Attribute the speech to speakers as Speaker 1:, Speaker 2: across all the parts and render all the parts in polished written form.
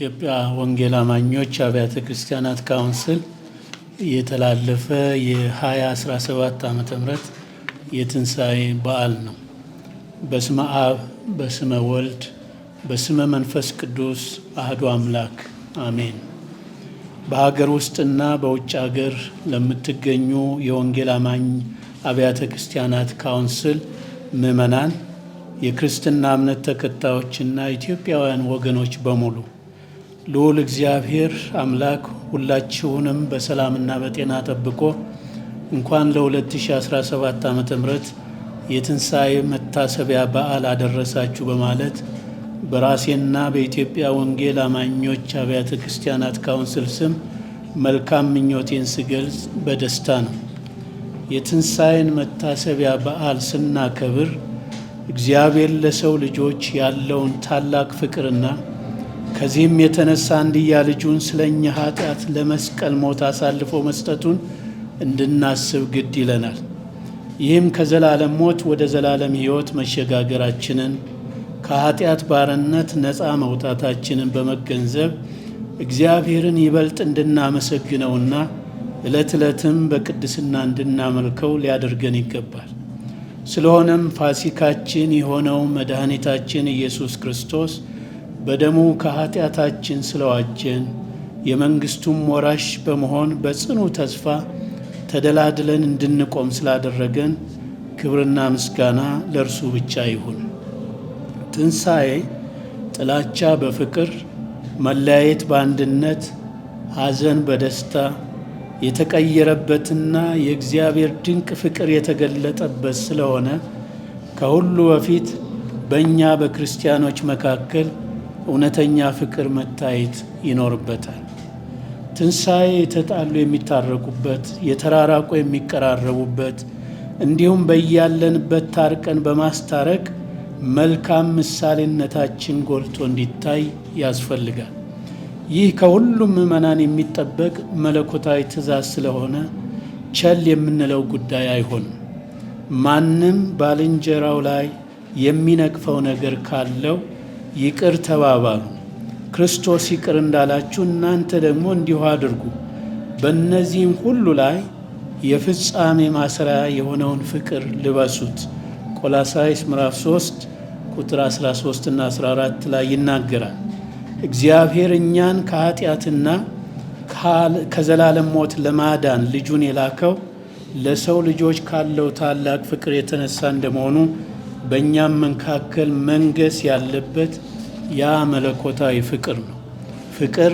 Speaker 1: የኢትዮጵያ ወንጌል አማኞች አብያተ ክርስቲያናት ካውንስል የተላለፈ የ2017 ዓ.ም የትንሣኤ በዓል ነው። በስመ አብ በስመ ወልድ በስመ መንፈስ ቅዱስ አህዱ አምላክ አሜን። በሀገር ውስጥና በውጭ ሀገር ለምትገኙ የወንጌል አማኝ አብያተ ክርስቲያናት ካውንስል ምዕመናን፣ የክርስትና እምነት ተከታዮችና ኢትዮጵያውያን ወገኖች በሙሉ ልዑል እግዚአብሔር አምላክ ሁላችሁንም በሰላምና በጤና ጠብቆ እንኳን ለ2017 ዓ.ም የትንሣኤ መታሰቢያ በዓል አደረሳችሁ በማለት በራሴና በኢትዮጵያ ወንጌል አማኞች አብያተ ክርስቲያናት ካውንስል ስም መልካም ምኞቴን ስገልጽ በደስታ ነው። የትንሣኤን መታሰቢያ በዓል ስናከብር እግዚአብሔር ለሰው ልጆች ያለውን ታላቅ ፍቅርና ከዚህም የተነሳ አንድያ ልጁን ስለኛ ኃጢአት ለመስቀል ሞት አሳልፎ መስጠቱን እንድናስብ ግድ ይለናል። ይህም ከዘላለም ሞት ወደ ዘላለም ሕይወት መሸጋገራችንን፣ ከኃጢአት ባርነት ነፃ መውጣታችንን በመገንዘብ እግዚአብሔርን ይበልጥ እንድናመሰግነውና ዕለት ዕለትም በቅድስና እንድናመልከው ሊያደርገን ይገባል። ስለሆነም ፋሲካችን የሆነው መድኃኒታችን ኢየሱስ ክርስቶስ በደሙ ከኃጢአታችን ስለዋጀን የመንግሥቱም ወራሽ በመሆን በጽኑ ተስፋ ተደላድለን እንድንቆም ስላደረገን ክብርና ምስጋና ለእርሱ ብቻ ይሁን። ትንሣኤ ጥላቻ በፍቅር፣ መለያየት በአንድነት፣ ሐዘን በደስታ የተቀየረበትና የእግዚአብሔር ድንቅ ፍቅር የተገለጠበት ስለሆነ ከሁሉ በፊት በእኛ በክርስቲያኖች መካከል እውነተኛ ፍቅር መታየት ይኖርበታል። ትንሣኤ የተጣሉ የሚታረቁበት፣ የተራራቁ የሚቀራረቡበት፣ እንዲሁም በያለንበት ታርቀን በማስታረቅ መልካም ምሳሌነታችን ጎልቶ እንዲታይ ያስፈልጋል። ይህ ከሁሉም ምዕመናን የሚጠበቅ መለኮታዊ ትእዛዝ ስለሆነ ቸል የምንለው ጉዳይ አይሆንም። ማንም ባልንጀራው ላይ የሚነቅፈው ነገር ካለው ይቅር ተባባሉ፣ ክርስቶስ ይቅር እንዳላችሁ እናንተ ደግሞ እንዲሁ አድርጉ። በእነዚህም ሁሉ ላይ የፍጻሜ ማሰሪያ የሆነውን ፍቅር ልበሱት። ቆላስይስ ምዕራፍ 3 ቁጥር 13 እና 14 ላይ ይናገራል። እግዚአብሔር እኛን ከኃጢአትና ከዘላለም ሞት ለማዳን ልጁን የላከው ለሰው ልጆች ካለው ታላቅ ፍቅር የተነሳ እንደመሆኑ በእኛም መካከል መንገስ ያለበት ያ መለኮታዊ ፍቅር ነው። ፍቅር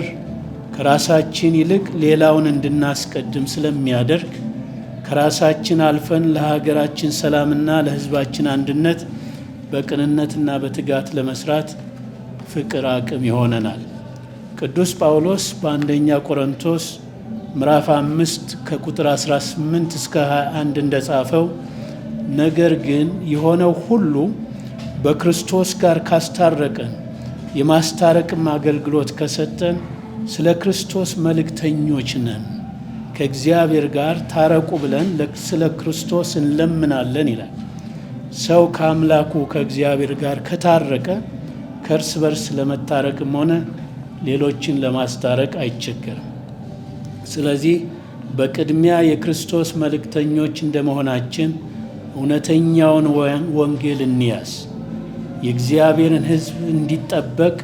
Speaker 1: ከራሳችን ይልቅ ሌላውን እንድናስቀድም ስለሚያደርግ ከራሳችን አልፈን ለሀገራችን ሰላምና ለሕዝባችን አንድነት በቅንነትና በትጋት ለመስራት ፍቅር አቅም ይሆነናል። ቅዱስ ጳውሎስ በአንደኛ ቆሮንቶስ ምዕራፍ 5 ከቁጥር 18 እስከ 21 እንደጻፈው ነገር ግን የሆነው ሁሉ በክርስቶስ ጋር ካስታረቀን የማስታረቅም አገልግሎት ከሰጠን ስለ ክርስቶስ መልእክተኞች ነን። ከእግዚአብሔር ጋር ታረቁ ብለን ስለ ክርስቶስ እንለምናለን ይላል። ሰው ከአምላኩ ከእግዚአብሔር ጋር ከታረቀ ከእርስ በርስ ለመታረቅም ሆነ ሌሎችን ለማስታረቅ አይቸገርም። ስለዚህ በቅድሚያ የክርስቶስ መልእክተኞች እንደመሆናችን እውነተኛውን ወንጌል እንያዝ። የእግዚአብሔርን ሕዝብ እንዲጠበቅ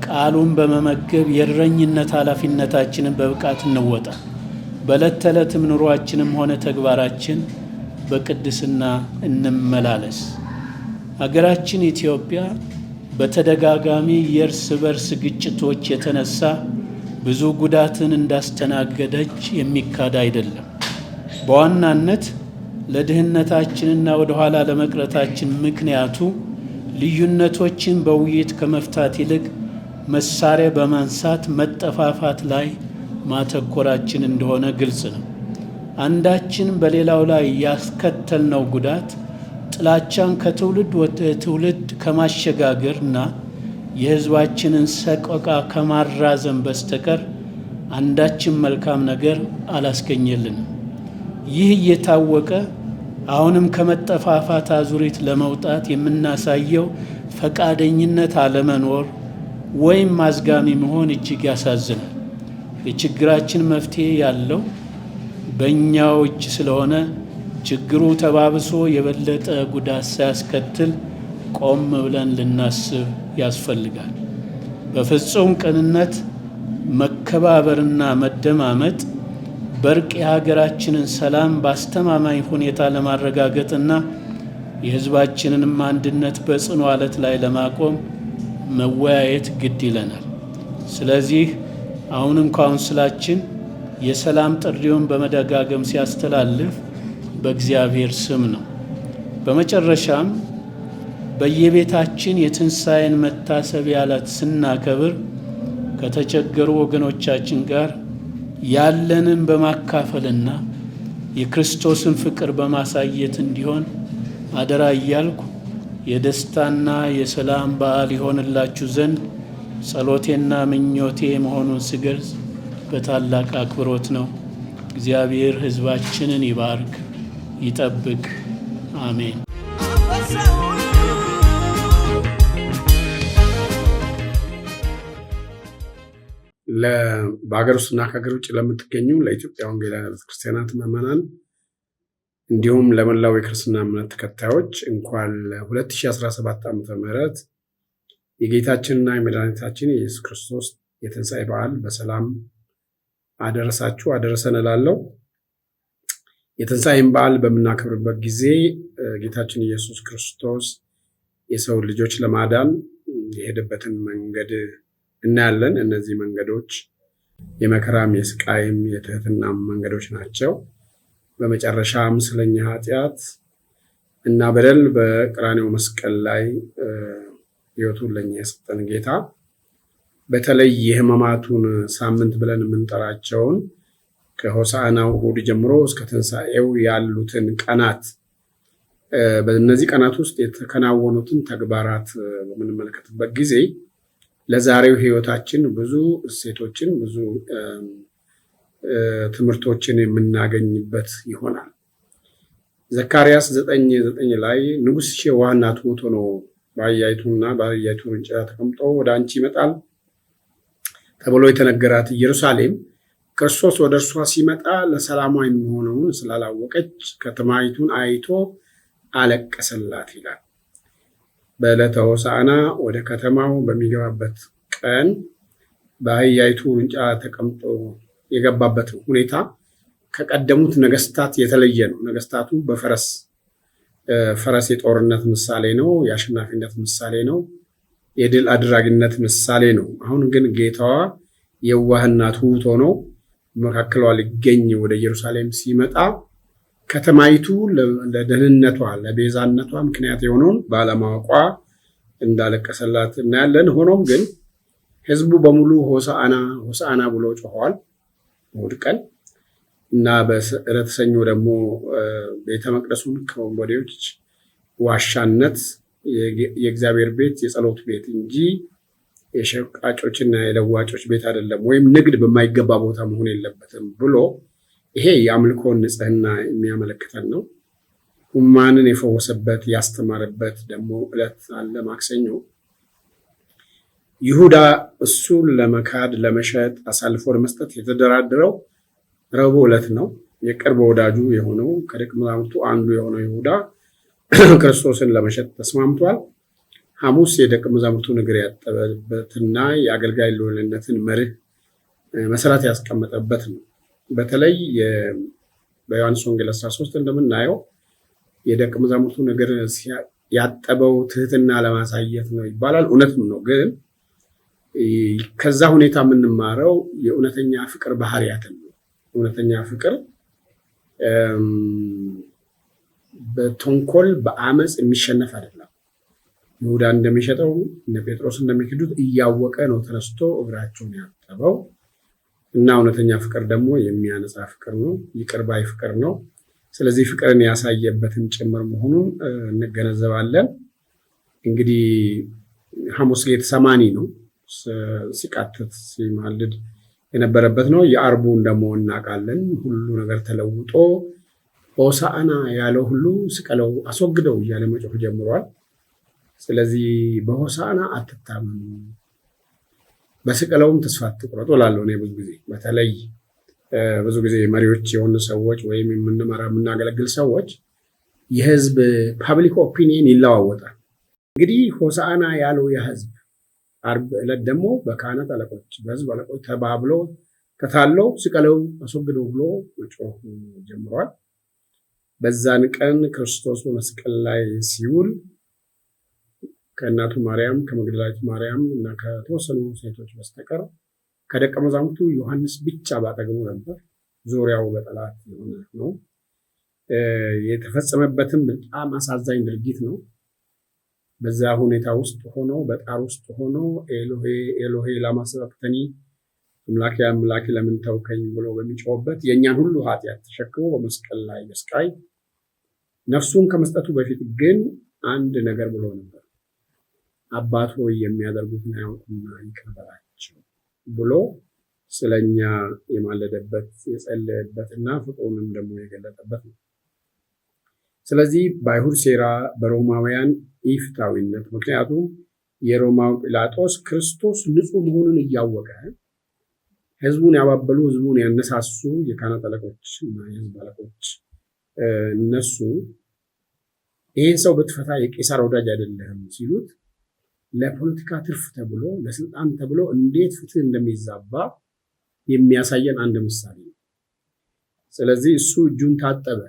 Speaker 1: ቃሉን በመመገብ የእረኝነት ኃላፊነታችንን በብቃት እንወጣ። በዕለት ተዕለትም ኑሯችንም ሆነ ተግባራችን በቅድስና እንመላለስ። አገራችን ኢትዮጵያ በተደጋጋሚ የእርስ በርስ ግጭቶች የተነሳ ብዙ ጉዳትን እንዳስተናገደች የሚካድ አይደለም። በዋናነት ለድህነታችንና ወደ ኋላ ለመቅረታችን ምክንያቱ ልዩነቶችን በውይይት ከመፍታት ይልቅ መሳሪያ በማንሳት መጠፋፋት ላይ ማተኮራችን እንደሆነ ግልጽ ነው። አንዳችን በሌላው ላይ ያስከተልነው ጉዳት ጥላቻን ከትውልድ ወደ ትውልድ ከማሸጋገርና የሕዝባችንን ሰቆቃ ከማራዘም በስተቀር አንዳችን መልካም ነገር አላስገኘልንም። ይህ እየታወቀ አሁንም ከመጠፋፋት አዙሪት ለመውጣት የምናሳየው ፈቃደኝነት አለመኖር ወይም ማዝጋሚ መሆን እጅግ ያሳዝናል። የችግራችን መፍትሄ ያለው በእኛው እጅ ስለሆነ ችግሩ ተባብሶ የበለጠ ጉዳት ሳያስከትል ቆም ብለን ልናስብ ያስፈልጋል። በፍጹም ቅንነት መከባበርና መደማመጥ በእርቅ የሀገራችንን ሰላም በአስተማማኝ ሁኔታ ለማረጋገጥና የሕዝባችንንም አንድነት በጽኑ ዓለት ላይ ለማቆም መወያየት ግድ ይለናል። ስለዚህ አሁንም ካውንስላችን የሰላም ጥሪውን በመደጋገም ሲያስተላልፍ በእግዚአብሔር ስም ነው። በመጨረሻም በየቤታችን የትንሣኤን መታሰቢያ ዕለት ስናከብር ከተቸገሩ ወገኖቻችን ጋር ያለንን በማካፈልና የክርስቶስን ፍቅር በማሳየት እንዲሆን አደራ እያልኩ የደስታና የሰላም በዓል ይሆንላችሁ ዘንድ ጸሎቴና ምኞቴ መሆኑን ስገልጽ በታላቅ አክብሮት ነው። እግዚአብሔር ሕዝባችንን ይባርክ፣ ይጠብቅ። አሜን።
Speaker 2: በሀገር ውስጥና ከሀገር ውጭ ለምትገኙ ለኢትዮጵያ ወንጌላውያን ቤተክርስቲያናት ምዕመናን እንዲሁም ለመላው የክርስትና እምነት ተከታዮች እንኳን ለ2017 ዓ.ም የጌታችንና የመድኃኒታችን የኢየሱስ ክርስቶስ የትንሣኤ በዓል በሰላም አደረሳችሁ አደረሰን እላለሁ። የትንሣኤን በዓል በምናከብርበት ጊዜ ጌታችን ኢየሱስ ክርስቶስ የሰው ልጆች ለማዳን የሄደበትን መንገድ እናያለን። እነዚህ መንገዶች የመከራም የስቃይም የትህትናም መንገዶች ናቸው። በመጨረሻም ስለኛ ኃጢአት እና በደል በቀራንዮ መስቀል ላይ ሕይወቱን ለኛ የሰጠን ጌታ በተለይ የሕማማቱን ሳምንት ብለን የምንጠራቸውን ከሆሳዕናው እሑድ ጀምሮ እስከ ትንሣኤው ያሉትን ቀናት በእነዚህ ቀናት ውስጥ የተከናወኑትን ተግባራት በምንመለከትበት ጊዜ ለዛሬው ሕይወታችን ብዙ እሴቶችን ብዙ ትምህርቶችን የምናገኝበት ይሆናል። ዘካርያስ 9:9 ላይ ንጉሥ ዋህና ትሑት ሆኖ በአህያይቱና በአህያይቱ ውርንጭላ ተቀምጦ ወደ አንቺ ይመጣል ተብሎ የተነገራት ኢየሩሳሌም ክርስቶስ ወደ እርሷ ሲመጣ ለሰላሟ የሚሆነውን ስላላወቀች ከተማይቱን አይቶ አለቀሰላት ይላል። በዕለተ ሆሳዕና ወደ ከተማው በሚገባበት ቀን በአህያይቱ ውርንጭላ ተቀምጦ የገባበት ሁኔታ ከቀደሙት ነገስታት የተለየ ነው። ነገስታቱ ፈረስ የጦርነት ምሳሌ ነው፣ የአሸናፊነት ምሳሌ ነው፣ የድል አድራጊነት ምሳሌ ነው። አሁን ግን ጌታዋ የዋህና ትሑት ሆኖ መካከሏ ሊገኝ ወደ ኢየሩሳሌም ሲመጣ ከተማይቱ ለደህንነቷ ለቤዛነቷ ምክንያት የሆነውን ባለማወቋ እንዳለቀሰላት እናያለን። ሆኖም ግን ህዝቡ በሙሉ ሆሳዕና ብሎ ጮኸዋል እሑድ ቀን እና በዕለተ ሰኞ ደግሞ ቤተ መቅደሱን ከወንበዴዎች ዋሻነት የእግዚአብሔር ቤት የጸሎት ቤት እንጂ የሸቃጮችና የለዋጮች ቤት አይደለም፣ ወይም ንግድ በማይገባ ቦታ መሆን የለበትም ብሎ ይሄ የአምልኮን ንጽህና የሚያመለክተን ነው። ሕሙማንን የፈወሰበት ያስተማረበት ደግሞ ዕለት አለ ማክሰኞ። ይሁዳ እሱን ለመካድ ለመሸጥ አሳልፎ ለመስጠት የተደራደረው ረቡዕ ዕለት ነው። የቅርብ ወዳጁ የሆነው ከደቀ መዛሙርቱ አንዱ የሆነው ይሁዳ ክርስቶስን ለመሸጥ ተስማምቷል። ሐሙስ የደቀ መዛሙርቱን እግር ያጠበበትና የአገልጋይ ልዑልነትን መርህ መሰረት ያስቀመጠበት ነው። በተለይ በዮሐንስ ወንጌል 13 እንደምናየው የደቀ መዛሙርቱን እግር ያጠበው ትህትና ለማሳየት ነው ይባላል። እውነትም ነው። ግን ከዛ ሁኔታ የምንማረው የእውነተኛ ፍቅር ባህሪያትን ነው። እውነተኛ ፍቅር በተንኮል በአመፅ የሚሸነፍ አይደለም። ይሁዳ እንደሚሸጠው እነ ጴጥሮስ እንደሚክዱት እያወቀ ነው ተነስቶ እግራቸውን ያጠበው እና እውነተኛ ፍቅር ደግሞ የሚያነጻ ፍቅር ነው፣ ይቅር ባይ ፍቅር ነው። ስለዚህ ፍቅርን ያሳየበትን ጭምር መሆኑን እንገነዘባለን። እንግዲህ ሐሙስ ጌቴሰማኒ ነው ሲቃተት ሲማልድ የነበረበት ነው። የአርቡን ደግሞ እናውቃለን። ሁሉ ነገር ተለውጦ ሆሳዕና ያለው ሁሉ ስቀለው አስወግደው እያለ መጮህ ጀምሯል። ስለዚህ በሆሳዕና አትታመኑ፣ በስቀለውም ተስፋ አትቁረጡ እላለሁ እኔ ብዙ ጊዜ በተለይ ብዙ ጊዜ መሪዎች የሆኑ ሰዎች ወይም የምናገለግል ሰዎች የህዝብ ፓብሊክ ኦፒኒየን ይለዋወጣል። እንግዲህ ሆሳዕና ያለው የህዝብ ዓርብ ዕለት ደግሞ በካህናት አለቆች በህዝብ አለቆች ተባብለው ተታለው ስቀለው አስወግደው ብሎ መጮህ ጀምሯል። በዛን ቀን ክርስቶስ በመስቀል ላይ ሲውል ከእናቱ ማርያም ከመግደላዊት ማርያም እና ከተወሰኑ ሴቶች በስተቀር ከደቀ መዛሙርቱ ዮሐንስ ብቻ ባጠገቡ ነበር። ዙሪያው በጠላት የሆነ ነው። የተፈጸመበትም በጣም አሳዛኝ ድርጊት ነው። በዛ ሁኔታ ውስጥ ሆኖ በጣር ውስጥ ሆኖ ኤሎሄ ኤሎሄ ላማ ሰበቅተኒ አምላኬ አምላኬ ለምን ተውከኝ ብሎ በሚጮህበት የእኛን ሁሉ ኃጢአት ተሸክሞ በመስቀል ላይ በስቃይ ነፍሱን ከመስጠቱ በፊት ግን አንድ ነገር ብሎ ነበር። አባት ሆይ የሚያደርጉትን አያውቁምና ይቅር በላቸው ብሎ ስለኛ የማለደበት የጸለየበትና ፍቅሩንም ደግሞ የገለጠበት ነው። ስለዚህ በአይሁድ ሴራ በሮማውያን ኢፍትሐዊነት ምክንያቱም የሮማው ጲላጦስ ክርስቶስ ንጹሕ መሆኑን እያወቀ ህዝቡን ያባበሉ ህዝቡን ያነሳሱ የካህናት አለቆች እና የህዝብ አለቆች እነሱ ይህን ሰው ብትፈታ የቄሳር ወዳጅ አይደለህም ሲሉት ለፖለቲካ ትርፍ ተብሎ ለስልጣን ተብሎ እንዴት ፍትህ እንደሚዛባ የሚያሳየን አንድ ምሳሌ ነው። ስለዚህ እሱ እጁን ታጠበ።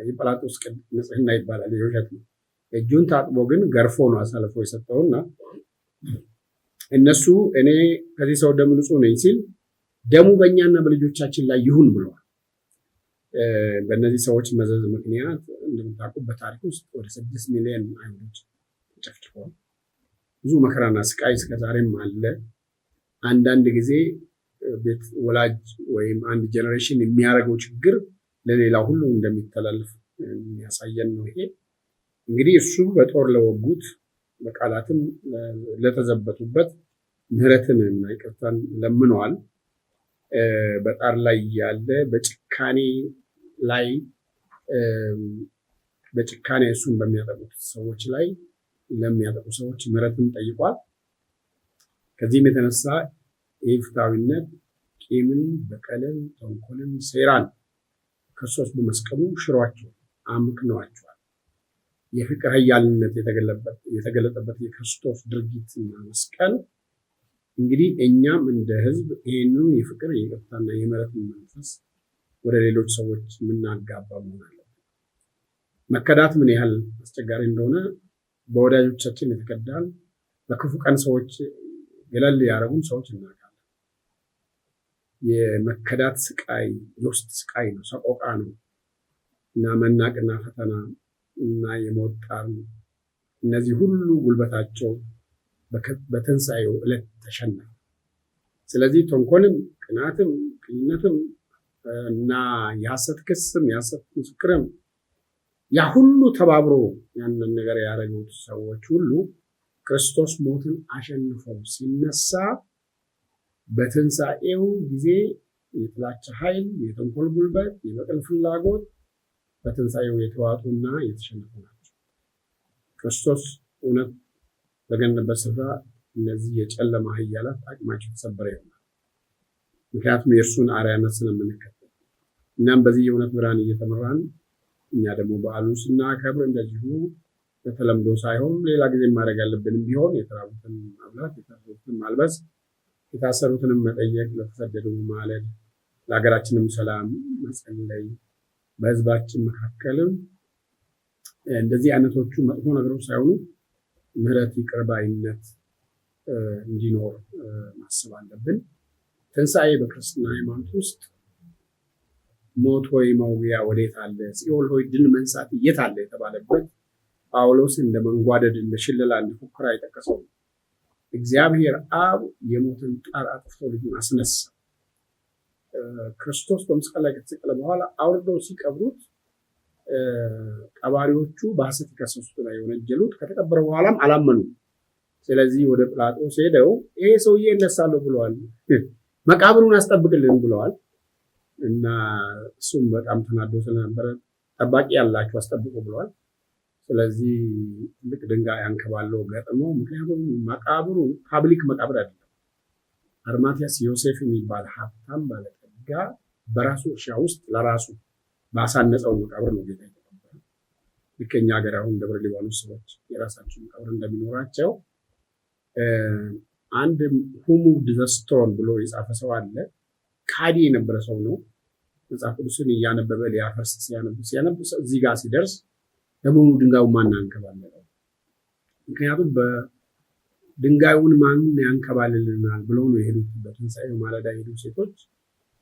Speaker 2: የጲላጦስ ንጽሕና ይባላል፣ የውሸት ነው። እጁን ታጥቦ ግን ገርፎ ነው አሳልፎ የሰጠውና እነሱ እኔ ከዚህ ሰው ደም ንጹህ ነኝ ሲል ደሙ በእኛና በልጆቻችን ላይ ይሁን ብለዋል። በእነዚህ ሰዎች መዘዝ ምክንያት እንደምታውቁ በታሪክ ውስጥ ወደ 6 ሚሊዮን አይሁዶች ተጨፍጭፈዋል። ብዙ መከራና ስቃይ እስከዛሬም አለ። አንዳንድ ጊዜ ቤት ወላጅ ወይም አንድ ጀነሬሽን የሚያደርገው ችግር ለሌላ ሁሉ እንደሚተላለፍ የሚያሳየን ነው። ይሄ እንግዲህ እሱ በጦር ለወጉት በቃላትም ለተዘበቱበት ምህረትን እና ይቅርታን ለምነዋል። በጣር ላይ ያለ በጭካኔ እሱን በሚያጠቁት ሰዎች ላይ ለሚያጠቁ ሰዎች ምህረትን ጠይቋል። ከዚህም የተነሳ ኢፍትሐዊነት ቂምን፣ በቀልን፣ ተንኮልን፣ ሴራን ክርስቶስ በመስቀሉ ሽሯቸው አምክነዋቸዋል። የፍቅር ኃያልነት የተገለጠበት የክርስቶስ ድርጊትና መስቀል እንግዲህ እኛም እንደ ህዝብ ይህንን የፍቅር የይቅርታና የምህረትን መንፈስ ወደ ሌሎች ሰዎች የምናጋባ መሆን አለብን። መከዳት ምን ያህል አስቸጋሪ እንደሆነ በወዳጆቻችን የተከዳን በክፉ ቀን ሰዎች ገለል ያደረጉን ሰዎች እናውቃለን። የመከዳት ስቃይ የውስጥ ስቃይ ነው፣ ሰቆቃ ነው እና መናቅና ፈተና እና የሞት ጣር ነው። እነዚህ ሁሉ ጉልበታቸው በትንሣኤው ዕለት ተሸነፈ። ስለዚህ ተንኮልም፣ ቅናትም፣ ቅንነትም እና የሐሰት ክስም የሐሰት ምስክርም ያ ሁሉ ተባብሮ ያንን ነገር ያደረጉት ሰዎች ሁሉ ክርስቶስ ሞትን አሸንፈው ሲነሳ በትንሣኤው ጊዜ የጥላቻ ኃይል፣ የተንኮል ጉልበት፣ የበቀል ፍላጎት በትንሣኤው የተዋጡና የተሸነፉ ናቸው። ክርስቶስ እውነት በገነበት ስፍራ እነዚህ የጨለማ ኃያላት አቅማቸው የተሰበረ ይሆናል። ምክንያቱም የእርሱን አርአያነት ስለምንከተል። እናም በዚህ የእውነት ብርሃን እየተመራን እኛ ደግሞ በዓሉን ስናከብር እንደዚሁ በተለምዶ ሳይሆን ሌላ ጊዜ ማድረግ ያለብንም ቢሆን የተራቡትን ማብላት፣ የታሰሩትን ማልበስ፣ የታሰሩትንም መጠየቅ፣ ለተሰደዱ ማለድ፣ ለሀገራችንም ሰላም መጸለይ፣ በህዝባችን መካከልም እንደዚህ አይነቶቹ መጥፎ ነገሮች ሳይሆኑ ምህረት፣ ይቅር ባይነት እንዲኖር ማሰብ አለብን። ትንሣኤ በክርስትና ሃይማኖት ውስጥ ሞት ሆይ መውጊያ ወዴት አለ፣ ሲኦል ሆይ ድል መንሳት የት አለ የተባለበት ጳውሎስ እንደ መንጓደድ እንደ ሽለላ እንደ ፉከራ የጠቀሰው እግዚአብሔር አብ የሞትን ጣር አጥፍቶ ልጁን አስነሳ። ክርስቶስ በመስቀል ላይ ከተሰቀለ በኋላ አውርደው ሲቀብሩት ቀባሪዎቹ በሐሰት የከሰሱት ላይ የወነጀሉት ከተቀበረ በኋላም አላመኑም። ስለዚህ ወደ ጲላጦስ ሄደው ይሄ ሰውዬ እነሳለሁ ብለዋል፣ መቃብሩን አስጠብቅልን ብለዋል እና እሱም በጣም ተናዶ ስለነበረ ጠባቂ ያላችሁ አስጠብቁ ብለዋል። ስለዚህ ትልቅ ድንጋይ አንከባለው ገጥመው፣ ምክንያቱም መቃብሩ ፓብሊክ መቃብር አይደለም፣ አርማትያስ ዮሴፍ የሚባል ሀብታም ባለጠጋ በራሱ እርሻ ውስጥ ለራሱ ባሳነጸው መቃብር ነው ጌታ የተቀበረው። ልክ እኛ ሀገር አሁን ደብረ ሊባኖስ ሰዎች የራሳቸው መቃብር እንደሚኖራቸው አንድ ሁሙ ድዘስቶን ብሎ የጻፈ ሰው አለ። ካዲ የነበረ ሰው ነው። መጽሐፍ ቅዱስን እያነበበ ሊያፈርስ ሲያነብ እዚህ ጋር ሲደርስ ለመሆኑ ድንጋዩን ማን ያንከባለለው? ምክንያቱም በድንጋዩን ማን ያንከባልልናል ብለው ነው የሄዱት። በትንሣኤው ማለዳ የሄዱ ሴቶች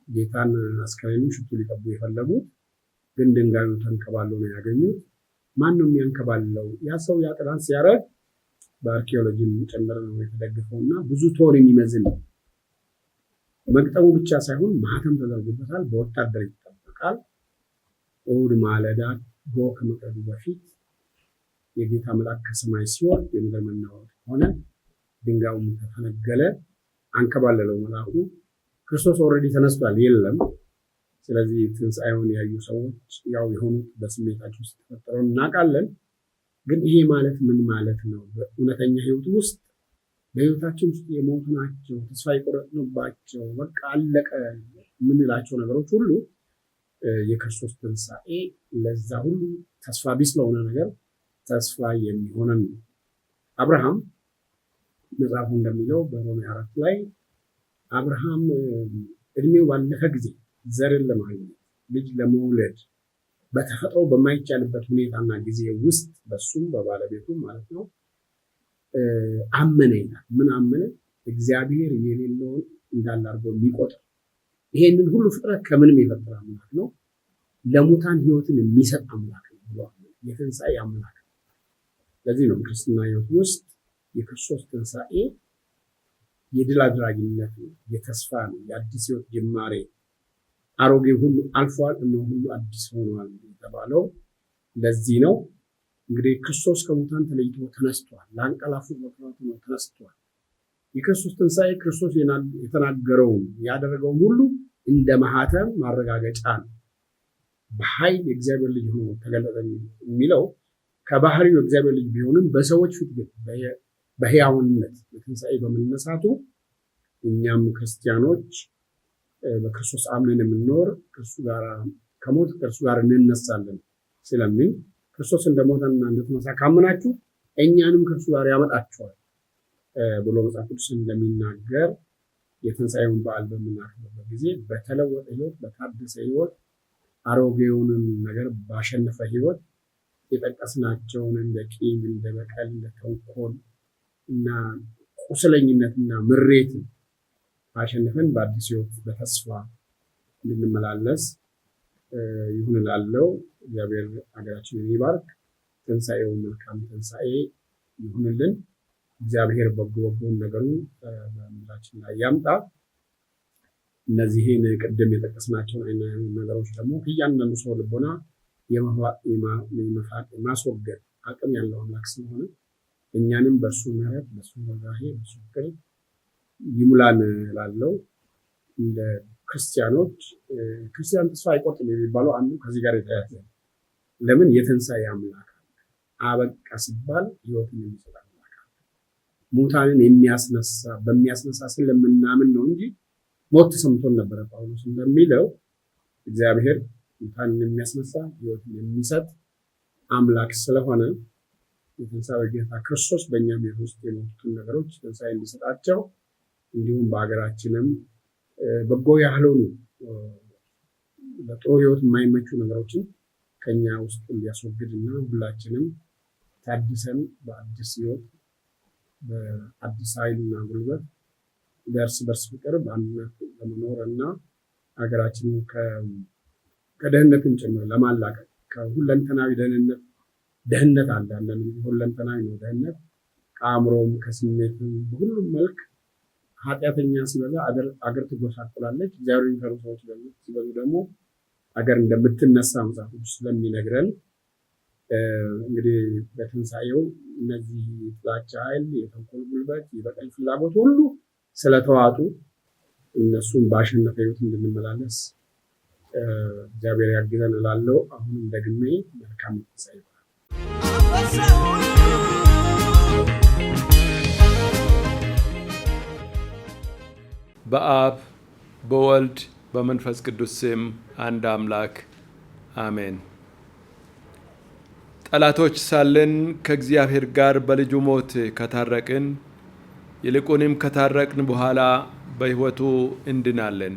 Speaker 2: ጌታን አስከሬኑን ሽቱ ሊቀቡ የፈለጉት፣ ግን ድንጋዩ ተንከባሎ ነው ያገኙት። ማን ነው የሚያንከባልለው? ያ ሰው ያ ጥናት ሲያደርግ በአርኪኦሎጂም ጭምር ነው የተደገፈው እና ብዙ ቶን የሚመዝን ነው። መግጠሙ ብቻ ሳይሆን ማህተም ተደርጎበታል። በወታደር ይጠበቃል። እሑድ ማለዳ ጎህ ከመቅረቡ በፊት የጌታ መልአክ ከሰማይ ሲወርድ የምድር መናወጥ ሆነ። ድንጋዩም ተፈነገለ። አንከባለለው መልአኩ። ክርስቶስ ኦልሬዲ ተነስቷል የለም። ስለዚህ ትንሣኤውን ያዩ ሰዎች ያው የሆኑት በስሜታቸው ውስጥ ተፈጠረውን እናውቃለን። ግን ይሄ ማለት ምን ማለት ነው? በእውነተኛ ህይወት ውስጥ በህይወታችን ውስጥ የሞቱ ናቸው፣ ተስፋ የቆረጥንባቸው፣ በቃ አለቀ የምንላቸው ነገሮች ሁሉ የክርስቶስ ትንሣኤ ለዛ ሁሉ ተስፋ ቢስ ለሆነ ነገር ተስፋ የሚሆነን ነው። አብርሃም መጽሐፉ እንደሚለው በሮሜ 4 ላይ አብርሃም እድሜው ባለፈ ጊዜ ዘርን ለማግኘት ልጅ ለመውለድ በተፈጥሮ በማይቻልበት ሁኔታና ጊዜ ውስጥ በሱም በባለቤቱ ማለት ነው አመነ ይላል። ምን አመነ? እግዚአብሔር የሌለውን እንዳለ አድርጎ የሚቆጥር ይሄንን ሁሉ ፍጥረት ከምንም የፈጠረ አምላክ ነው፣ ለሙታን ህይወትን የሚሰጥ አምላክ ነው ብሎ የትንሣኤ አምላክ ነው። ለዚህ ነው ክርስትና ህይወት ውስጥ የክርስቶስ ትንሣኤ የድል አድራጊነት ነው፣ የተስፋ ነው፣ የአዲስ ህይወት ጅማሬ። አሮጌ ሁሉ አልፏል፣ እነሆ ሁሉ አዲስ ሆኗል የተባለው ለዚህ ነው። እንግዲህ ክርስቶስ ከሙታን ተለይቶ ተነስቷል። ለአንቀላፉት በኩራት ነው ተነስቷል። የክርስቶስ ትንሣኤ ክርስቶስ የተናገረውን ያደረገውን ሁሉ እንደ ማህተም ማረጋገጫ ነው። በኃይል የእግዚአብሔር ልጅ ሆኖ ተገለጠ የሚለው ከባህሪው የእግዚአብሔር ልጅ ቢሆንም በሰዎች ፊት ግን በሕያውነት በትንሣኤ በመነሳቱ እኛም ክርስቲያኖች በክርስቶስ አምነን የምንኖር ከእርሱ ጋር ከሞት ከእርሱ ጋር እንነሳለን ስለሚል ክርስቶስ እንደሞተና እንደተነሳ ካመናችሁ እኛንም ከእርሱ ጋር ያመጣችኋል ብሎ መጽሐፍ ቅዱስ እንደሚናገር የትንሣኤውን በዓል በምናከብርበት ጊዜ በተለወጠ ህይወት፣ በታደሰ ህይወት፣ አሮጌውንም ነገር ባሸነፈ ህይወት የጠቀስናቸውን እንደ ቂም፣ እንደ በቀል፣ እንደ ተንኮል እና ቁስለኝነትና ምሬት አሸንፈን በአዲስ ህይወት በተስፋ እንድንመላለስ ይሁን እላለሁ። እግዚአብሔር ሀገራችንን ይባርክ። ትንሣኤው መልካም ትንሣኤ ይሁንልን። እግዚአብሔር በጎውን ነገሩ በምድራችን ላይ ያምጣ። እነዚህን ቅድም የጠቀስናቸውን አይነት ነገሮች ደግሞ ከእያንዳንዱ ሰው ልቦና የማስወገድ አቅም ያለው አምላክ ስለሆነ እኛንም በእርሱ ምሕረት፣ በእርሱ ርኅራኄ፣ በእርሱ ፍቅር ይሙላን እላለሁ። እንደ ክርስቲያኖች ክርስቲያን ተስፋ አይቆርጥም የሚባለው አንዱ ከዚህ ጋር የተያያዘ ነው። ለምን? የትንሣኤ አምላክ አበቃ ሲባል ህይወትን የሚሰጥ አምላክ ሙታንን በሚያስነሳ ስለምናምን ነው እንጂ ሞት ተሰምቶን ነበረ። ጳውሎስ እንደሚለው እግዚአብሔር ሙታንን የሚያስነሳ ህይወትን የሚሰጥ አምላክ ስለሆነ የትንሣኤው ጌታ ክርስቶስ በእኛ ቤት ውስጥ የሞቱትን ነገሮች ትንሣኤ እንዲሰጣቸው እንዲሁም በሀገራችንም በጎ ያልሆኑ ለጥሩ ህይወት የማይመቹ ነገሮችን ከኛ ውስጥ እንዲያስወግድና ሁላችንም ታድሰን በአዲስ ህይወት በአዲስ ኃይልና ጉልበት በእርስ በርስ ፍቅር በአንድነት ለመኖር እና ሀገራችንን ከድህነትን ጭምር ለማላቀቅ ከሁለንተናዊ ደህንነት አለ። አንዳንድ ጊዜ ሁለንተናዊ ነው ደህንነት፣ ከአእምሮም ከስሜትም በሁሉም መልክ ኃጢአተኛ ሲበዛ አገር ትጎሳቆላለች። እግዚአብሔር የሚፈሩ ሰዎች ሲበዙ ደግሞ አገር እንደምትነሳ መጽሐፍ ቅዱስ ስለሚነግረን እንግዲህ በትንሣኤው እነዚህ ጥላቻ ኃይል፣ የተንኮል ጉልበት፣ የበቀል ፍላጎት ሁሉ ስለተዋጡ እነሱን ባሸነፈ ህይወት እንድንመላለስ እግዚአብሔር ያግዘን እላለሁ። አሁንም ደግሜ መልካም ትንሣኤ ይባላል።
Speaker 3: በአብ በወልድ በመንፈስ ቅዱስ ስም አንድ አምላክ አሜን። ጠላቶች ሳለን ከእግዚአብሔር ጋር በልጁ ሞት ከታረቅን ይልቁንም ከታረቅን በኋላ በሕይወቱ እንድናለን።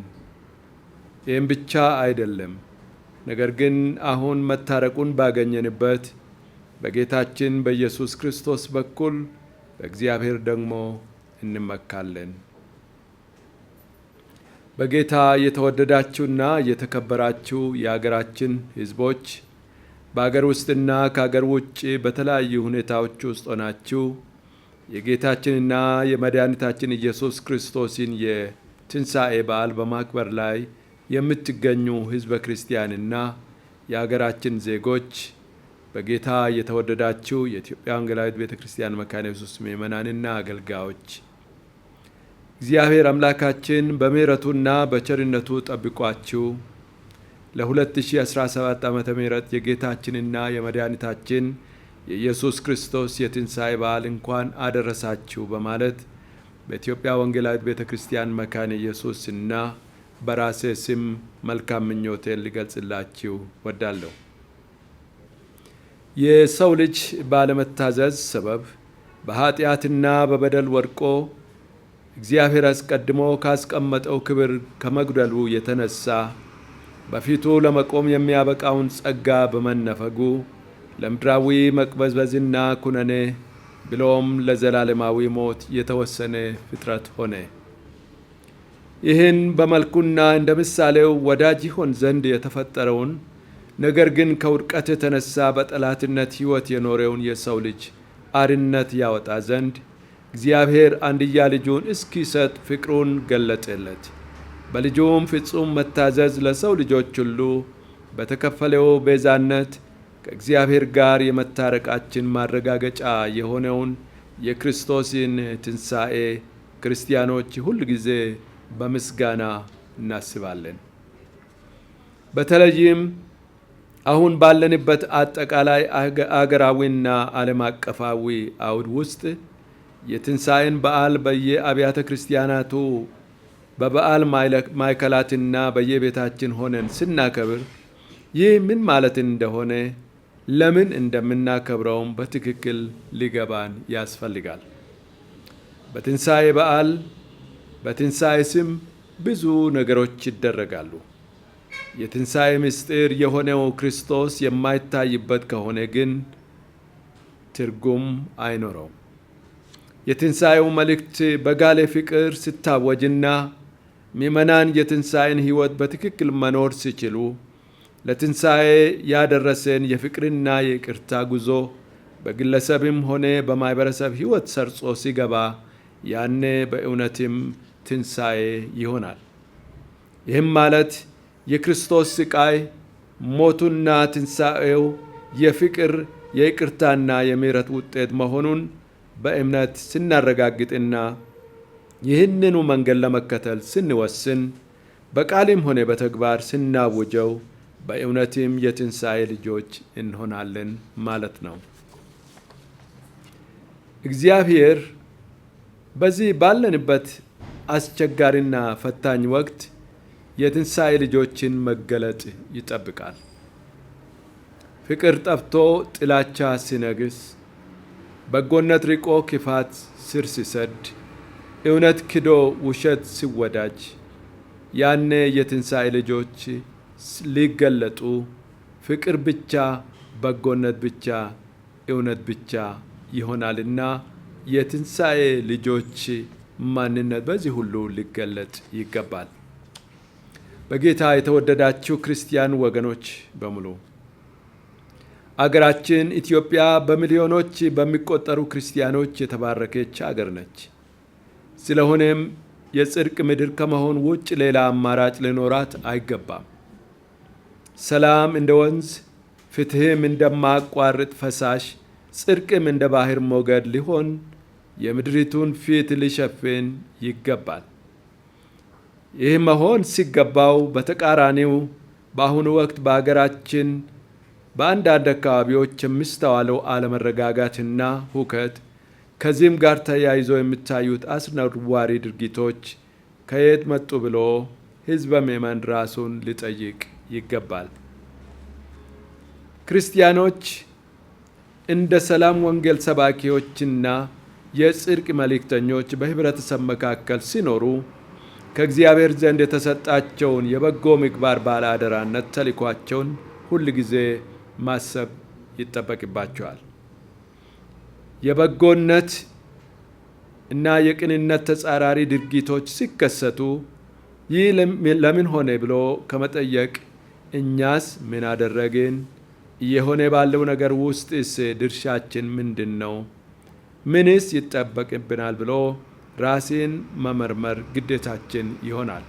Speaker 3: ይህም ብቻ አይደለም፣ ነገር ግን አሁን መታረቁን ባገኘንበት በጌታችን በኢየሱስ ክርስቶስ በኩል በእግዚአብሔር ደግሞ እንመካለን። በጌታ የተወደዳችሁና የተከበራችሁ የአገራችን ሕዝቦች፣ በአገር ውስጥና ከአገር ውጭ በተለያዩ ሁኔታዎች ውስጥ ሆናችሁ የጌታችንና የመድኃኒታችን ኢየሱስ ክርስቶስን የትንሣኤ በዓል በማክበር ላይ የምትገኙ ሕዝበ ክርስቲያንና የአገራችን ዜጎች፣ በጌታ የተወደዳችሁ የኢትዮጵያ ወንጌላዊት ቤተ ክርስቲያን መካነ ኢየሱስ ምእመናንና አገልጋዮች፣ እግዚአብሔር አምላካችን በምሕረቱና በቸርነቱ ጠብቋችሁ ለ2017 ዓመተ ምህረት የጌታችንና የመድኃኒታችን የኢየሱስ ክርስቶስ የትንሣኤ በዓል እንኳን አደረሳችሁ በማለት በኢትዮጵያ ወንጌላዊት ቤተ ክርስቲያን መካነ ኢየሱስ እና በራሴ ስም መልካም ምኞቴን ሊገልጽላችሁ ወዳለሁ። የሰው ልጅ ባለመታዘዝ ሰበብ በኃጢአትና በበደል ወድቆ እግዚአብሔር አስቀድሞ ካስቀመጠው ክብር ከመጉደሉ የተነሳ በፊቱ ለመቆም የሚያበቃውን ጸጋ በመነፈጉ ለምድራዊ መቅበዝበዝና ኩነኔ ብሎም ለዘላለማዊ ሞት የተወሰነ ፍጥረት ሆነ። ይህን በመልኩና እንደ ምሳሌው ወዳጅ ይሆን ዘንድ የተፈጠረውን ነገር ግን ከውድቀት የተነሳ በጠላትነት ሕይወት የኖረውን የሰው ልጅ አርነት ያወጣ ዘንድ እግዚአብሔር አንድያ ልጁን እስኪሰጥ ፍቅሩን ገለጠለት። በልጁም ፍጹም መታዘዝ ለሰው ልጆች ሁሉ በተከፈለው ቤዛነት ከእግዚአብሔር ጋር የመታረቃችን ማረጋገጫ የሆነውን የክርስቶስን ትንሣኤ ክርስቲያኖች ሁል ጊዜ በምስጋና እናስባለን። በተለይም አሁን ባለንበት አጠቃላይ አገራዊና ዓለም አቀፋዊ አውድ ውስጥ የትንሣኤን በዓል በየአብያተ ክርስቲያናቱ በበዓል ማዕከላትና በየቤታችን ሆነን ስናከብር ይህ ምን ማለት እንደሆነ ለምን እንደምናከብረውም በትክክል ሊገባን ያስፈልጋል። በትንሣኤ በዓል በትንሣኤ ስም ብዙ ነገሮች ይደረጋሉ። የትንሣኤ ምስጢር የሆነው ክርስቶስ የማይታይበት ከሆነ ግን ትርጉም አይኖረውም። የትንሣኤው መልእክት በጋለ ፍቅር ሲታወጅና ምእመናን የትንሣኤን ሕይወት በትክክል መኖር ሲችሉ ለትንሣኤ ያደረሰን የፍቅርና የይቅርታ ጉዞ በግለሰብም ሆነ በማኅበረሰብ ሕይወት ሰርጾ ሲገባ ያኔ በእውነትም ትንሣኤ ይሆናል። ይህም ማለት የክርስቶስ ስቃይ፣ ሞቱና ትንሣኤው የፍቅር የይቅርታና የምሕረት ውጤት መሆኑን በእምነት ስናረጋግጥና ይህንኑ መንገድ ለመከተል ስንወስን በቃልም ሆነ በተግባር ስናውጀው በእውነትም የትንሣኤ ልጆች እንሆናለን ማለት ነው። እግዚአብሔር በዚህ ባለንበት አስቸጋሪና ፈታኝ ወቅት የትንሣኤ ልጆችን መገለጥ ይጠብቃል። ፍቅር ጠፍቶ ጥላቻ ሲነግስ፣ በጎነት ርቆ ክፋት ስር ሲሰድ፣ እውነት ክዶ ውሸት ሲወዳጅ፣ ያኔ የትንሣኤ ልጆች ሊገለጡ ፍቅር ብቻ፣ በጎነት ብቻ፣ እውነት ብቻ ይሆናልና የትንሣኤ ልጆች ማንነት በዚህ ሁሉ ሊገለጥ ይገባል። በጌታ የተወደዳችሁ ክርስቲያን ወገኖች በሙሉ አገራችን ኢትዮጵያ በሚሊዮኖች በሚቆጠሩ ክርስቲያኖች የተባረከች አገር ነች። ስለሆነም የጽድቅ ምድር ከመሆን ውጭ ሌላ አማራጭ ሊኖራት አይገባም። ሰላም እንደ ወንዝ፣ ፍትሕም እንደማያቋርጥ ፈሳሽ፣ ጽድቅም እንደ ባህር ሞገድ ሊሆን የምድሪቱን ፊት ሊሸፍን ይገባል። ይህ መሆን ሲገባው በተቃራኒው በአሁኑ ወቅት በአገራችን በአንዳንድ አካባቢዎች የሚስተዋለው አለመረጋጋትና ሁከት ከዚህም ጋር ተያይዞ የሚታዩት አስነዋሪ ድርጊቶች ከየት መጡ ብሎ ሕዝበ ምዕመን ራሱን ሊጠይቅ ይገባል። ክርስቲያኖች እንደ ሰላም ወንጌል ሰባኪዎችና የጽድቅ መልእክተኞች በህብረተሰብ መካከል ሲኖሩ ከእግዚአብሔር ዘንድ የተሰጣቸውን የበጎ ምግባር ባለአደራነት ተልዕኳቸውን ሁል ጊዜ ማሰብ ይጠበቅባቸዋል። የበጎነት እና የቅንነት ተጻራሪ ድርጊቶች ሲከሰቱ ይህ ለምን ሆነ ብሎ ከመጠየቅ እኛስ ምን አደረግን? እየሆነ ባለው ነገር ውስጥስ ድርሻችን ምንድን ነው? ምንስ ይጠበቅብናል ብሎ ራስን መመርመር ግዴታችን ይሆናል።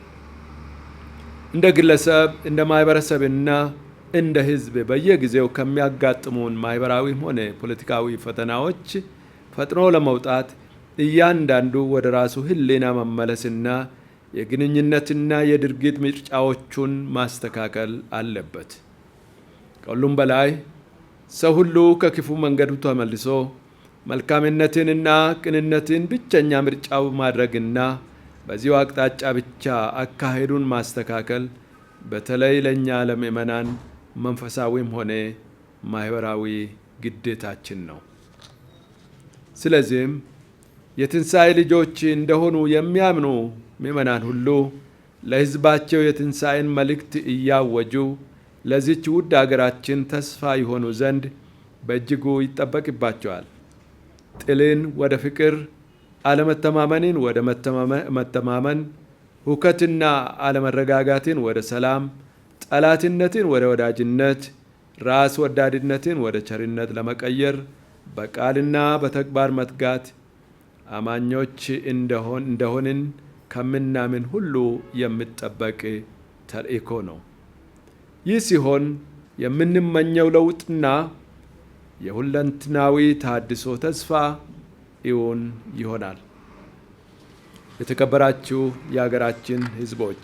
Speaker 3: እንደ ግለሰብ፣ እንደ ማህበረሰብና እንደ ህዝብ በየጊዜው ከሚያጋጥሙን ማህበራዊም ሆነ ፖለቲካዊ ፈተናዎች ፈጥኖ ለመውጣት እያንዳንዱ ወደ ራሱ ህሊና መመለስና የግንኙነትና የድርጊት ምርጫዎቹን ማስተካከል አለበት። ከሁሉም በላይ ሰው ሁሉ ከክፉ መንገዱ ተመልሶ መልካምነትንና ቅንነትን ብቸኛ ምርጫው ማድረግና በዚሁ አቅጣጫ ብቻ አካሄዱን ማስተካከል በተለይ ለእኛ ለምዕመናን መንፈሳዊም ሆነ ማህበራዊ ግዴታችን ነው። ስለዚህም የትንሣኤ ልጆች እንደሆኑ የሚያምኑ ምዕመናን ሁሉ ለሕዝባቸው የትንሣኤን መልእክት እያወጁ ለዚች ውድ አገራችን ተስፋ ይሆኑ ዘንድ በእጅጉ ይጠበቅባቸዋል። ጥልን ወደ ፍቅር፣ አለመተማመንን ወደ መተማመን፣ ሁከትና አለመረጋጋትን ወደ ሰላም፣ ጠላትነትን ወደ ወዳጅነት፣ ራስ ወዳድነትን ወደ ቸርነት ለመቀየር በቃልና በተግባር መትጋት አማኞች እንደሆንን ከምናምን ሁሉ የሚጠበቅ ተልእኮ ነው። ይህ ሲሆን የምንመኘው ለውጥና የሁለንትናዊ ተሃድሶ ተስፋ እውን ይሆናል። የተከበራችሁ የሀገራችን ሕዝቦች፣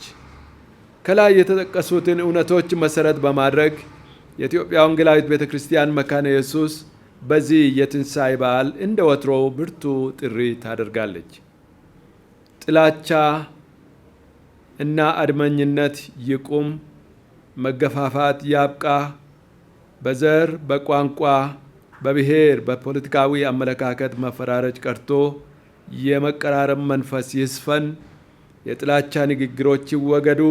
Speaker 3: ከላይ የተጠቀሱትን እውነቶች መሰረት በማድረግ የኢትዮጵያ ወንጌላዊት ቤተ ክርስቲያን መካነ ኢየሱስ በዚህ የትንሣኤ በዓል እንደ ወትሮው ብርቱ ጥሪ ታደርጋለች። ጥላቻ እና አድመኝነት ይቁም፣ መገፋፋት ያብቃ፣ በዘር፣ በቋንቋ፣ በብሔር፣ በፖለቲካዊ አመለካከት መፈራረጅ ቀርቶ የመቀራረብ መንፈስ ይስፈን፣ የጥላቻ ንግግሮች ይወገዱ፣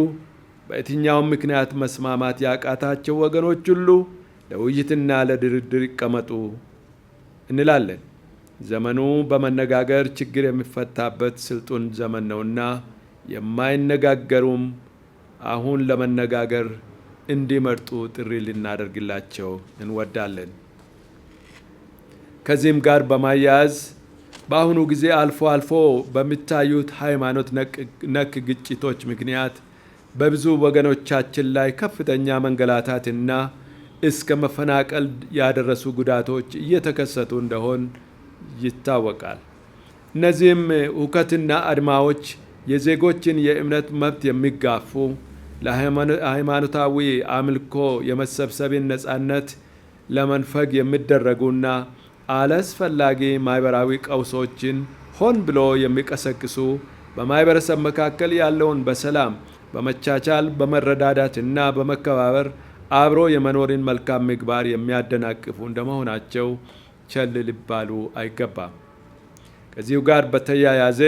Speaker 3: በየትኛውም ምክንያት መስማማት ያቃታቸው ወገኖች ሁሉ ለውይይትና ለድርድር ይቀመጡ እንላለን። ዘመኑ በመነጋገር ችግር የሚፈታበት ስልጡን ዘመን ነውና የማይነጋገሩም አሁን ለመነጋገር እንዲመርጡ ጥሪ ልናደርግላቸው እንወዳለን። ከዚህም ጋር በማያያዝ በአሁኑ ጊዜ አልፎ አልፎ በሚታዩት ሃይማኖት ነክ ግጭቶች ምክንያት በብዙ ወገኖቻችን ላይ ከፍተኛ መንገላታትና እስከ መፈናቀል ያደረሱ ጉዳቶች እየተከሰቱ እንደሆን ይታወቃል። እነዚህም ሁከትና አድማዎች የዜጎችን የእምነት መብት የሚጋፉ፣ ለሃይማኖታዊ አምልኮ የመሰብሰብን ነጻነት ለመንፈግ የሚደረጉና አላስፈላጊ ማህበራዊ ቀውሶችን ሆን ብሎ የሚቀሰቅሱ፣ በማህበረሰብ መካከል ያለውን በሰላም በመቻቻል በመረዳዳትና በመከባበር አብሮ የመኖርን መልካም ምግባር የሚያደናቅፉ እንደመሆናቸው ቸል ሊባሉ አይገባም። ከዚሁ ጋር በተያያዘ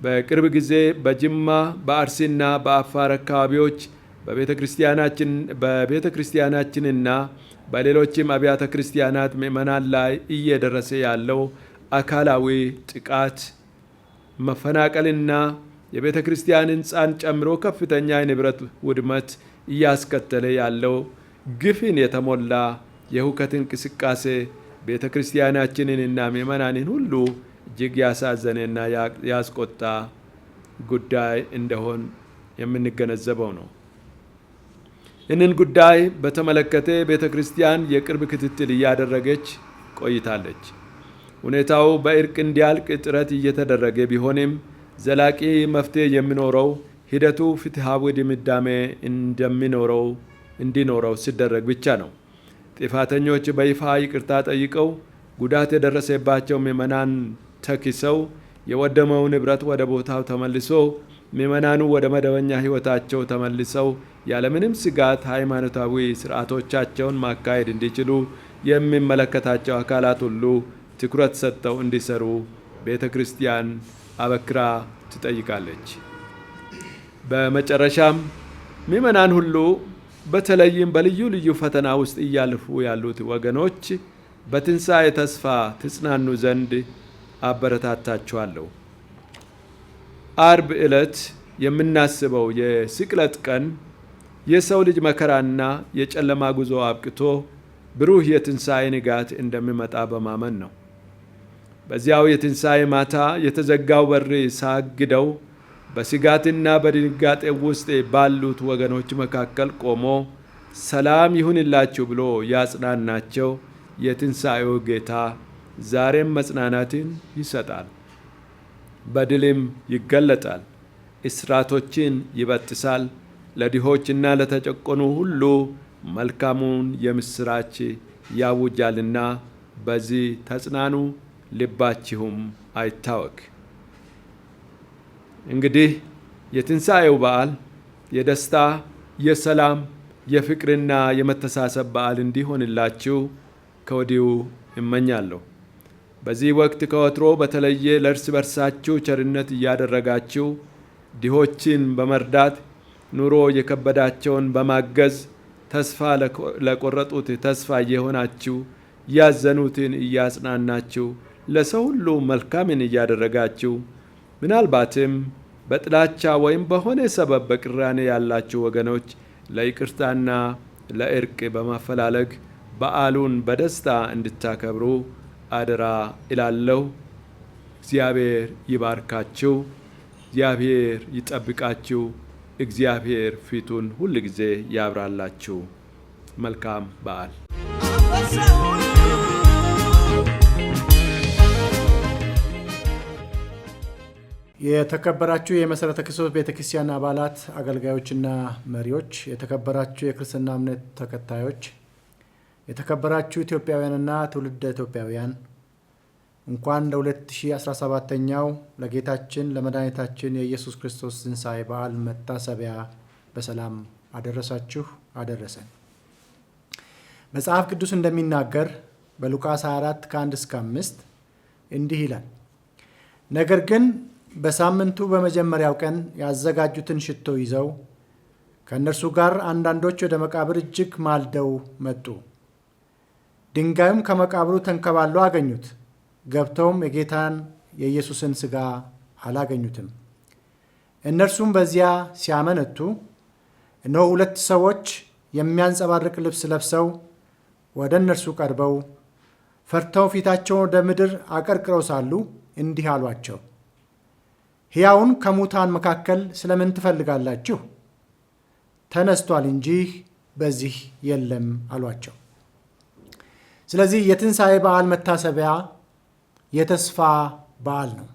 Speaker 3: በቅርብ ጊዜ በጅማ፣ በአርሲና በአፋር አካባቢዎች በቤተ ክርስቲያናችንና በሌሎችም አብያተ ክርስቲያናት ምዕመናን ላይ እየደረሰ ያለው አካላዊ ጥቃት፣ መፈናቀልና የቤተ ክርስቲያን ሕንፃን ጨምሮ ከፍተኛ የንብረት ውድመት እያስከተለ ያለው ግፍን የተሞላ የሁከት እንቅስቃሴ ቤተ ክርስቲያናችንንና ምዕመናንን ሁሉ እጅግ ያሳዘነና ያስቆጣ ጉዳይ እንደሆን የምንገነዘበው ነው። ይህንን ጉዳይ በተመለከተ ቤተ ክርስቲያን የቅርብ ክትትል እያደረገች ቆይታለች። ሁኔታው በእርቅ እንዲያልቅ ጥረት እየተደረገ ቢሆንም ዘላቂ መፍትሄ የሚኖረው ሂደቱ ፍትሐዊ ድምዳሜ እንዲኖረው ሲደረግ ብቻ ነው። ጥፋተኞች በይፋ ይቅርታ ጠይቀው ጉዳት የደረሰባቸው ምዕመናን ተኪሰው የወደመው ንብረት ወደ ቦታው ተመልሶ ምዕመናኑ ወደ መደበኛ ሕይወታቸው ተመልሰው ያለምንም ስጋት ሃይማኖታዊ ስርዓቶቻቸውን ማካሄድ እንዲችሉ የሚመለከታቸው አካላት ሁሉ ትኩረት ሰጥተው እንዲሰሩ ቤተ ክርስቲያን አበክራ ትጠይቃለች። በመጨረሻም ምዕመናን ሁሉ በተለይም በልዩ ልዩ ፈተና ውስጥ እያለፉ ያሉት ወገኖች በትንሣኤ ተስፋ ትጽናኑ ዘንድ አበረታታችኋለሁ። አርብ ዕለት የምናስበው የስቅለት ቀን የሰው ልጅ መከራና የጨለማ ጉዞ አብቅቶ ብሩህ የትንሣኤ ንጋት እንደሚመጣ በማመን ነው። በዚያው የትንሣኤ ማታ የተዘጋው በር ሳግደው በስጋትና በድንጋጤ ውስጥ ባሉት ወገኖች መካከል ቆሞ ሰላም ይሁንላችሁ ብሎ ያጽናናቸው የትንሣኤው ጌታ ዛሬም መጽናናትን ይሰጣል፣ በድልም ይገለጣል፣ እስራቶችን ይበጥሳል፣ ለድሆችና ለተጨቆኑ ሁሉ መልካሙን የምስራች ያውጃልና በዚህ ተጽናኑ፣ ልባችሁም አይታወክ። እንግዲህ የትንሣኤው በዓል የደስታ፣ የሰላም፣ የፍቅርና የመተሳሰብ በዓል እንዲሆንላችሁ ከወዲሁ እመኛለሁ። በዚህ ወቅት ከወትሮ በተለየ ለእርስ በርሳችሁ ቸርነት እያደረጋችሁ ድሆችን በመርዳት ኑሮ የከበዳቸውን በማገዝ ተስፋ ለቆረጡት ተስፋ እየሆናችሁ ያዘኑትን እያጽናናችሁ ለሰው ሁሉ መልካምን እያደረጋችሁ ምናልባትም በጥላቻ ወይም በሆነ ሰበብ በቅራኔ ያላችሁ ወገኖች ለይቅርታና ለእርቅ በማፈላለግ በዓሉን በደስታ እንድታከብሩ አደራ እላለሁ። እግዚአብሔር ይባርካችሁ፣ እግዚአብሔር ይጠብቃችሁ፣ እግዚአብሔር ፊቱን ሁል ጊዜ ያብራላችሁ። መልካም በዓል።
Speaker 4: የተከበራችሁ የመሠረተ ክርስቶስ ቤተ ክርስቲያን አባላት፣ አገልጋዮችና መሪዎች፣ የተከበራችሁ የክርስትና እምነት ተከታዮች፣ የተከበራችሁ ኢትዮጵያውያንና ትውልደ ኢትዮጵያውያን እንኳን ለ2017ኛው ለጌታችን ለመድኃኒታችን የኢየሱስ ክርስቶስ ትንሣኤ በዓል መታሰቢያ በሰላም አደረሳችሁ አደረሰን። መጽሐፍ ቅዱስ እንደሚናገር በሉቃስ 24 ከ1 እስከ 5 እንዲህ ይላል። ነገር ግን በሳምንቱ በመጀመሪያው ቀን ያዘጋጁትን ሽቶ ይዘው ከእነርሱ ጋር አንዳንዶች ወደ መቃብር እጅግ ማልደው መጡ። ድንጋዩም ከመቃብሩ ተንከባሎ አገኙት። ገብተውም የጌታን የኢየሱስን ሥጋ አላገኙትም። እነርሱም በዚያ ሲያመነቱ እነሆ 2 ሰዎች የሚያንጸባርቅ ልብስ ለብሰው ወደ እነርሱ ቀርበው ፈርተው ፊታቸውን ወደ ምድር አቀርቅረው ሳሉ እንዲህ አሏቸው፣ ሕያውን ከሙታን መካከል ስለምን ትፈልጋላችሁ? ተነስቷል እንጂ በዚህ የለም አሏቸው። ስለዚህ የትንሣኤ በዓል መታሰቢያ የተስፋ በዓል ነው።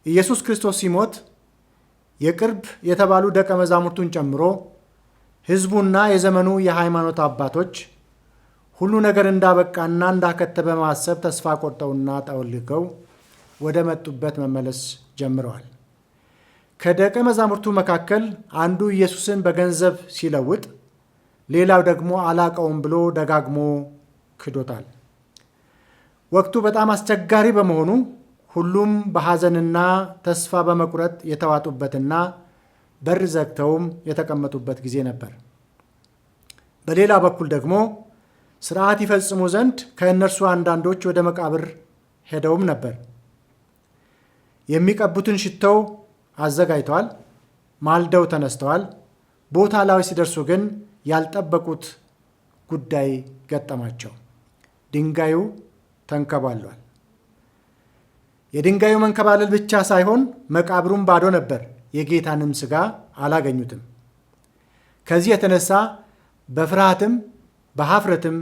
Speaker 4: ኢየሱስ ክርስቶስ ሲሞት የቅርብ የተባሉ ደቀ መዛሙርቱን ጨምሮ ሕዝቡና የዘመኑ የሃይማኖት አባቶች ሁሉ ነገር እንዳበቃና እንዳከተመ በማሰብ ተስፋ ቆርጠውና ጠውልገው ወደ መጡበት መመለስ ጀምረዋል። ከደቀ መዛሙርቱ መካከል አንዱ ኢየሱስን በገንዘብ ሲለውጥ፣ ሌላው ደግሞ አላቀውም ብሎ ደጋግሞ ክዶታል። ወቅቱ በጣም አስቸጋሪ በመሆኑ ሁሉም በሐዘንና ተስፋ በመቁረጥ የተዋጡበትና በር ዘግተውም የተቀመጡበት ጊዜ ነበር። በሌላ በኩል ደግሞ ሥርዓት ይፈጽሙ ዘንድ ከእነርሱ አንዳንዶች ወደ መቃብር ሄደውም ነበር። የሚቀቡትን ሽተው አዘጋጅተዋል፣ ማልደው ተነስተዋል። ቦታ ላይ ሲደርሱ ግን ያልጠበቁት ጉዳይ ገጠማቸው። ድንጋዩ ተንከባሏል። የድንጋዩ መንከባለል ብቻ ሳይሆን መቃብሩም ባዶ ነበር። የጌታንም ሥጋ አላገኙትም። ከዚህ የተነሳ በፍርሃትም በኀፍረትም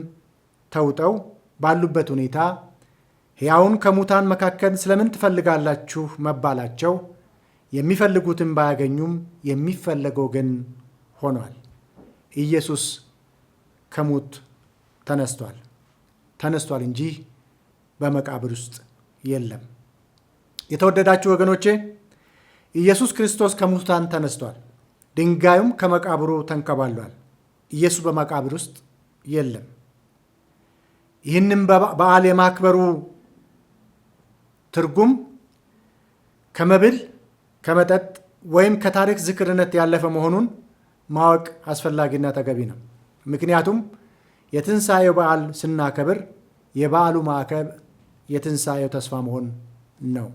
Speaker 4: ተውጠው ባሉበት ሁኔታ ሕያውን ከሙታን መካከል ስለምን ትፈልጋላችሁ መባላቸው የሚፈልጉትን ባያገኙም የሚፈለገው ግን ሆኗል። ኢየሱስ ከሙት ተነስቷል እንጂ በመቃብር ውስጥ የለም። የተወደዳችሁ ወገኖቼ፣ ኢየሱስ ክርስቶስ ከሙታን ተነስቷል። ድንጋዩም ከመቃብሩ ተንከባሏል። ኢየሱስ በመቃብር ውስጥ የለም። ይህንም በዓል የማክበሩ ትርጉም ከመብል ከመጠጥ ወይም ከታሪክ ዝክርነት ያለፈ መሆኑን ማወቅ አስፈላጊና ተገቢ ነው። ምክንያቱም የትንሣኤው በዓል ስናከብር የበዓሉ ማዕከል የትንሣኤው ተስፋ መሆን ነው።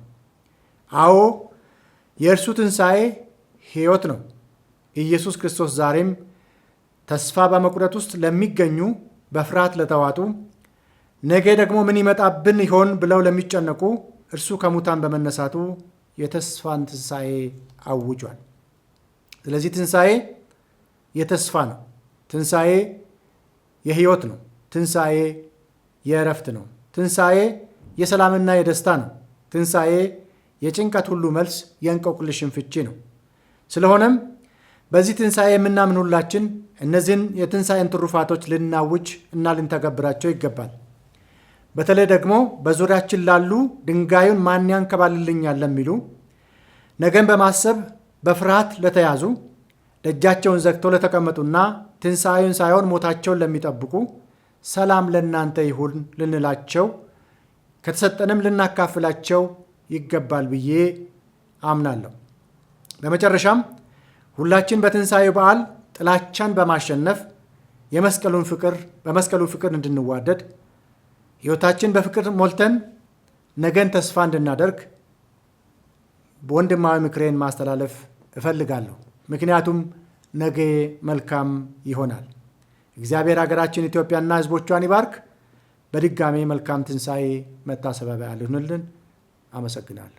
Speaker 4: አዎ የእርሱ ትንሣኤ ሕይወት ነው። ኢየሱስ ክርስቶስ ዛሬም ተስፋ በመቁረጥ ውስጥ ለሚገኙ፣ በፍርሃት ለተዋጡ፣ ነገ ደግሞ ምን ይመጣብን ይሆን ብለው ለሚጨነቁ እርሱ ከሙታን በመነሳቱ የተስፋን ትንሣኤ አውጇል። ስለዚህ ትንሣኤ የተስፋ ነው። ትንሣኤ የሕይወት ነው። ትንሣኤ የእረፍት ነው። ትንሣኤ የሰላምና የደስታ ነው። ትንሣኤ የጭንቀት ሁሉ መልስ፣ የእንቆቅልሽን ፍቺ ነው። ስለሆነም በዚህ ትንሣኤ የምናምን ሁላችን እነዚህን የትንሣኤን ትሩፋቶች ልናውጅ እና ልንተገብራቸው ይገባል። በተለይ ደግሞ በዙሪያችን ላሉ ድንጋዩን ማን ያንከባልልኛል ለሚሉ፣ ነገን በማሰብ በፍርሃት ለተያዙ፣ ደጃቸውን ዘግተው ለተቀመጡና ትንሣኤውን ሳይሆን ሞታቸውን ለሚጠብቁ ሰላም ለእናንተ ይሁን ልንላቸው ከተሰጠንም ልናካፍላቸው ይገባል ብዬ አምናለሁ። በመጨረሻም ሁላችን በትንሣኤው በዓል ጥላቻን በማሸነፍ በመስቀሉ ፍቅር እንድንዋደድ፣ ሕይወታችን በፍቅር ሞልተን ነገን ተስፋ እንድናደርግ በወንድማዊ ምክሬን ማስተላለፍ እፈልጋለሁ። ምክንያቱም ነገ መልካም ይሆናል። እግዚአብሔር ሀገራችን ኢትዮጵያና ሕዝቦቿን ይባርክ። በድጋሜ መልካም ትንሣኤ መታሰቢያ በዓል ይሁንልን። አመሰግናለሁ።